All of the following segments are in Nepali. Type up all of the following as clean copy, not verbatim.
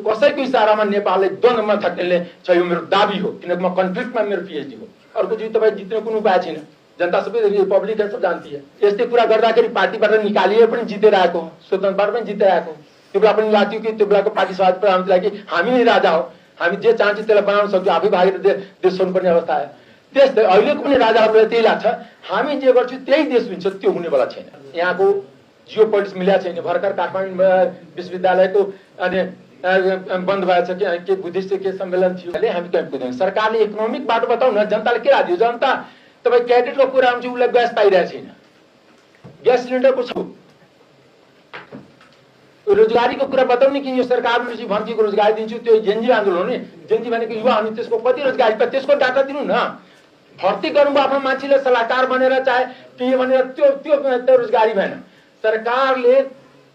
कसैको इशारामा नेपाललाई द्वन्द्वमा धकेल्ने छ, यो मेरो दाबी हो। किनकि म कन्फ्लिक्टमा मेरो पिएचडी हो। अर्को चाहिँ तपाईँ जित्ने कुनै उपाय छैन। जनता सबै पब्लिक सब जानती है। यस्तै कुरा गर्दाखेरि पार्टीबाट निकालिए पनि जितेर आएको, स्वतन्त्रबाट पनि जितेर आएको। त्यो बेला पनि लाग्थ्यो कि त्यो बेलाको पार्टी सभापति प्रधानमन्त्रीलाई कि हामी नै राजा हो, हामी जे चाहन्छौँ त्यसलाई बनाउन सक्छौँ, आफै भागेर देश छोड्नुपर्ने अवस्था आयो। त्यस्तै अहिलेको पनि राजाहरूलाई त्यही लाग्छ, हामी जे गर्छौँ त्यही देश हुन्छ, त्यो हुनेवाला छैन। यहाँको जियो पोलिटिक्स मिलेको छैन। भर्खर काठमाडौँ विश्वविद्यालयको अनि बन्द भएको छ के बुद्धिस्ट के सम्मेलन थियो, हामी कहीँ पुग्दैन। सरकारले इकोनोमिक बाटो बताउँ न, जनताले के राख्यो? जनता तपाईँ क्याडेटको कुरा हुन्छ, उसलाई ग्यास पाइरहेको छैन, ग्यास सिलिन्डरको छ। रोजगारीको कुरा बताउने कि यो सरकारले भन्थ्यो रोजगारी दिन्छु, त्यो जेन्जी आन्दोलन हो नि। जेन्जी भनेको युवा अनि त्यसको कति रोजगारी पायो त्यसको डाटा दिनु न। भर्ती गर्नुभयो आफ्नो मान्छेले सल्लाहकार बनेर चाहे पिए भनेर, त्यो रोजगारी भएन। सरकारले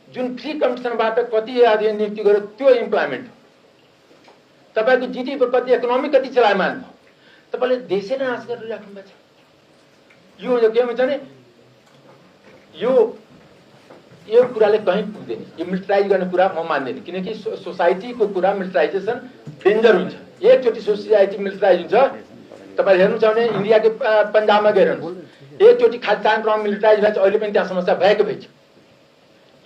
जुन फ्री कम्पिटिसनबाट कति नियुक्ति गर्यो त्यो इम्प्लोइमेन्ट हो। तपाईँको जिडिपी कति, इकोनोमी कति चलायमान भयो, तपाईँले देशै नाश गरेर राख्नु भएको छ। यो के भन्छ भने यो कुराले कहीँ पुग्दैन। यो मिलिटराइज गर्ने कुरा म मान्दैन, किनकि सोसाइटीको कुरा मिलिटराइजेसन डेन्जर हुन्छ। एकचोटि सोसाइटी मिलिटराइज हुन्छ, तपाईँ हेर्नु छ भने इन्डियाको पन्जाबमा गएर एकचोटि खाद्यान्न प्रणाली मिलिटराइज भएछ, अहिले पनि त्यहाँ समस्या भएको भएछ।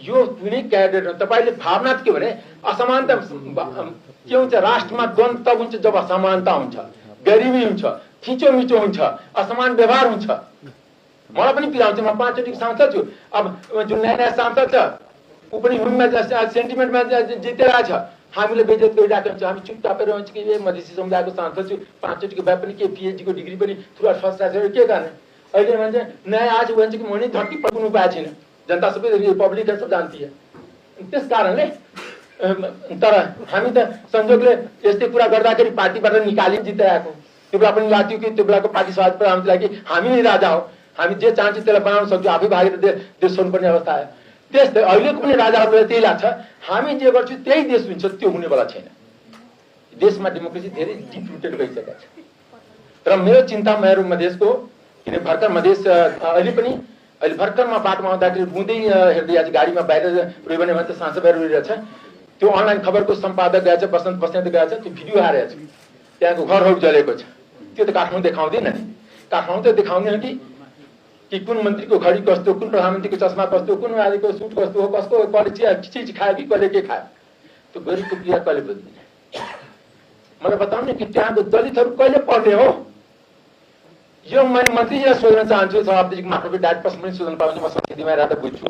यो कुनै क्याडेट तपाईँले भावना के भने असमानता के हुन्छ? राष्ट्रमा द्वन्द्व तब हुन्छ जब असमानता हुन्छ, गरिबी हुन्छ, थिचोमिचो हुन्छ, असमान व्यवहार हुन्छ। मलाई पनि पीडा हुन्छ। म 5 चोटिको सांसद छु। अब जुन नयाँ सांसद छ ऊ पनि हुममा सेन्टिमेन्टमा जितेर आएछ, हामीले बेइज्जत गरिरहेको हुन्छ। हामी चुपचापै रहन्छ कि मधेसी समुदायको सांसद छु, 5 चोटिको भए पनि के पिएचडीको डिग्री पनि थ्रु फर्स्ट क्लास के गर्ने? अहिले भन्छ नयाँ आज भन्छ कि म नि धट्टी पकाउनु पाएको छैन। जनता सबै पब्लिक सब जानती है। त्यस कारणले तर हामी त संजोगले यस्तै कुरा गर्दाखेरि पार्टीबाट निकाली जितेर आएको। त्यो बेला पनि लाग्थ्यो कि त्यो बेलाको पार्टी सभापति प्रधानमन्त्रीलाई कि हामी नै राजा हो, हामी जे चाहन्छौँ त्यसलाई बनाउन सक्छौँ, आफै भागेर देश छोड्नुपर्ने अवस्था आयो। त्यस्तै अहिलेको पनि राजाहरूलाई त्यही लाग्छ, हामी जे गर्छौँ त्यही देश हुन्छ, त्यो हुनेवाला छैन। देशमा डेमोक्रेसी धेरै डिप रुटेड भइसकेको छ। तर मेरो चिन्ता मेरो मधेसको, किन भर्खर मधेस अहिले भर्खरमा बाटोमा आउँदाखेरि बुँदै हेर्दै आज गाडीमा बाहिर रोयो भने त साँचो बाहिर रोइरहेछ। त्यो अनलाइन खबरको सम्पादक गएछ, बसन्त बस्नेत गएछ, त्यो भिडियो आएको छ, त्यहाँको घरहरू जलेको छ। त्यो त काठमाडौँ देखाउँदैन नि। काठमाडौँ त देखाउने हो कि कुन मन्त्रीको घडी कस्तो, कुन प्रधानमन्त्रीको चस्मा कस्तो, कुन आदिको सुट कस्तो हो, कसको कहिले चिज खायो कि कहिले के खायो, त्यो गरिबको क्रिया कहिले बुझ्दैन। मलाई बताउनु कि त्यहाँको दलितहरू कहिले पढ्ने हो? यो मैले मन्त्रीजीलाई सोध्न चाहन्छु, सभापतिजीको मार्फत डाइरेक्ट प्रश्न पनि सोध्न पाउँछु। म संसदीमा रात बुझ्छु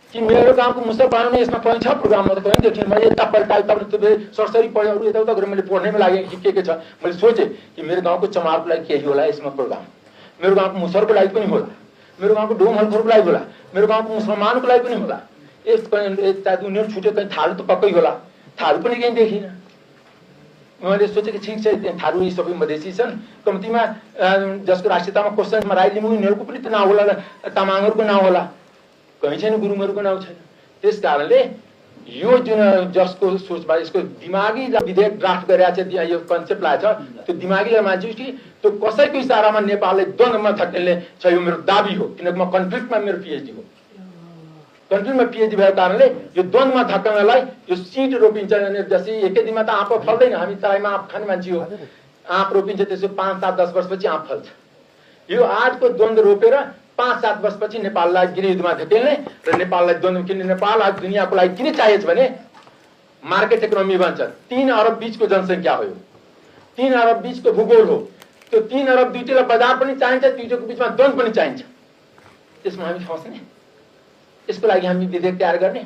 कि मेरो गाउँको मुसर बनाउने यसमा पनि छ प्रोग्राममा त कहीँ देखिन। मैले यता पल्टाएँ, तपाईँ सरसरी पढ्यो, अरू यताउता गरेर मैले पढ्नैमा लागेँ कि के छ। मैले सोचेँ कि मेरो गाउँको चमारको लागि केही होला यसमा प्रोग्राम, मेरो गाउँको मुसरको लागि पनि होला, मेरो गाउँको डोम हल्खरको लागि होला, मेरो गाउँको मुसलमानको लागि पनि होला। उनीहरू छुट्यो कहीँ थारू त पक्कै होला, थारू पनि कहीँ देखिनँ। मैले सोचेँ कि ठिक छ, थारू यी सबै मधेसी छन्, कम्तीमा जसको राष्ट्रियतामा क्वेसनमा राई लिम्बू यिनीहरूको पनि त नाउँ होला, तामाङहरूको नाउँ होला, कहीँ छैन, गुरुङहरूको नाउँ छैन। त्यस कारणले यो जुन जसको सोचबाट यसको दिमागी विधेयक ड्राफ्ट गरिरहेको छ, यो कन्सेप्ट लागेको छ, त्यो दिमागीलाई मान्छु कि त्यो कसैको इशारामा नेपाललाई द्वन्द्वमा धकेल्ने छ, यो मेरो दाबी हो। किनकि म कन्फ्लिक्टमा मेरो पिएचडी हो, कन्फ्लिक्टमा पिएचडी भएको कारणले यो द्वन्द्वमा धक्काउनलाई यो सिड रोपिन्छ। जस्तै एकै दिनमा त आँप फल्दैन, हामी तराईमा आँप खाने मान्छे हो, आँप रोपिन्छ, त्यसो 5, 7, 10 वर्षपछि आँप फल्छ। यो आजको द्वन्द्व रोपेर 5, 7 वर्षपछि नेपाललाई गृहयुद्धमा धकेल्ने र नेपाललाई द्वन्द्व किन्ने। नेपाल आज दुनियाँको लागि किन चाहिएको भने मार्केट इकोनोमी भन्छ। 3 अरब बीचको जनसङ्ख्या हो, 3 अरब बीचको भूगोल हो। त्यो 3 अरब दुईटैलाई बजार पनि चाहिन्छ, दुईटैको बिचमा द्वन्द्व पनि चाहिन्छ। त्यसमा हामी फस्ने, यसको लागि हामी विधेयक तयार गर्ने।